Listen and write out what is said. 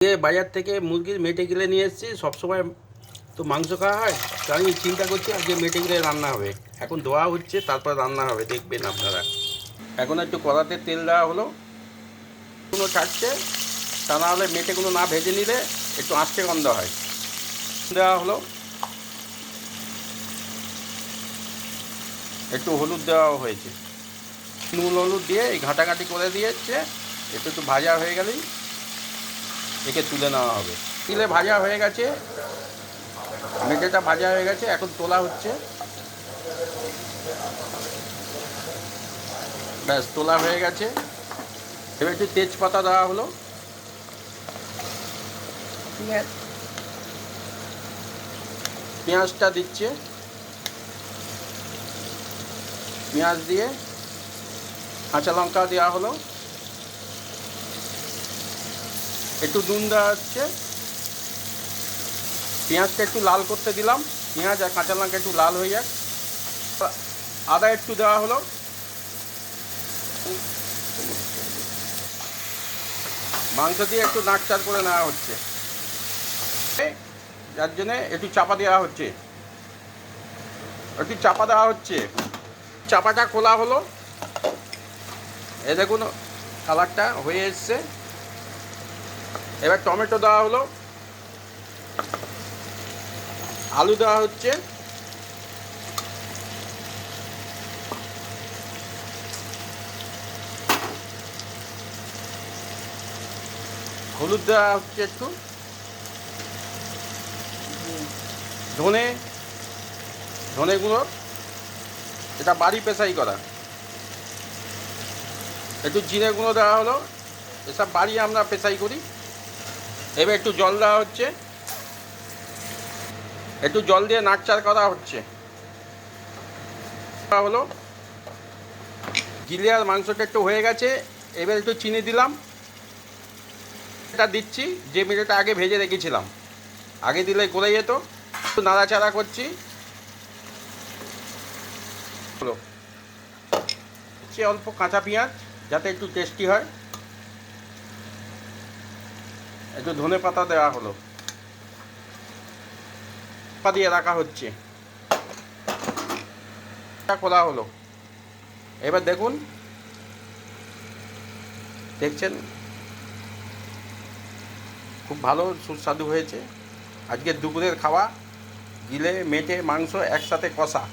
বাজার থেকে মুরগির মেটে গিলে নিয়ে এসেছি। সবসময় তো মাংস খাওয়া হয়, তো আমি চিন্তা করছি আজকে মেটে গিলে রান্না হবে। এখন ধোয়া হচ্ছে, তারপর রান্না হবে, দেখবেন আপনারা। এখন একটু কড়াতে তেল দেওয়া হলো, কোনো ছাড়ছে, তা না হলে মেটেগুলো না ভেজে নিলে একটু আঁচটে গন্ধ হয়। দেওয়া হলো, একটু হলুদ দেওয়া হয়েছে, নুন হলুদ দিয়ে এই ঘাঁটাঘাঁটি করে দিয়েছে। একটু একটু ভাজা হয়ে গেলেই একে তুলে নেওয়া হবে। তিলে ভাজা হয়ে গেছে, মেটেটা ভাজা হয়ে গেছে, এখন তোলা হচ্ছে। ব্যাস, তোলা হয়ে গেছে। এবার একটু তেজপাতা দেওয়া হলো, পেঁয়াজটা দিচ্ছে, পেঁয়াজ দিয়ে কাঁচা লঙ্কা দেওয়া হলো, একটু নুন দেওয়া হচ্ছে। পেঁয়াজটা একটু লাল করতে দিলাম, পেঁয়াজ আর কাঁচা লঙ্কা একটু লাল হয়ে যাক। আদা একটু দেওয়া হলো, মাংস দিয়ে একটু নাড়চাড় করে নেওয়া হচ্ছে, যার জন্যে একটু চাপা দেওয়া হচ্ছে, একটু চাপা দেওয়া হচ্ছে। চাপাটা খোলা হলো, এ দেখুন কালারটা হয়ে এসছে। এবার টমেটো দেওয়া হলো, আলু দেওয়া হচ্ছে, হলুদ দেওয়া হচ্ছে, একটু ধনে গুঁড়ো, এটা বাড়ি পেশাই করা, একটু জিরে গুঁড়ো দেওয়া হলো, এসব বাড়ি আমরা পেশাই করি। এবার একটু জল দেওয়া হচ্ছে, একটু জল দিয়ে নাড়চাড় করা হচ্ছে। হলো গিলে আর মাংসটা একটু হয়ে গেছে। এবার একটু চিনি দিলাম, এটা দিচ্ছি যে মেটেটা আগে ভেজে রেখেছিলাম, আগে দিলে গলে যেত। একটু নাড়াচাড়া করছি, হলো অল্প কাঁচা পেঁয়াজ যাতে একটু টেস্টি হয়, একটু ধনে পাতা দেওয়া হলো, পা দিয়ে রাখা হচ্ছে, খোলা হলো। এবার দেখুন, দেখছেন খুব ভালো সুস্বাদু হয়েছে। আজকের দুপুরের খাওয়া গিলে মেটে মাংস একসাথে কষা।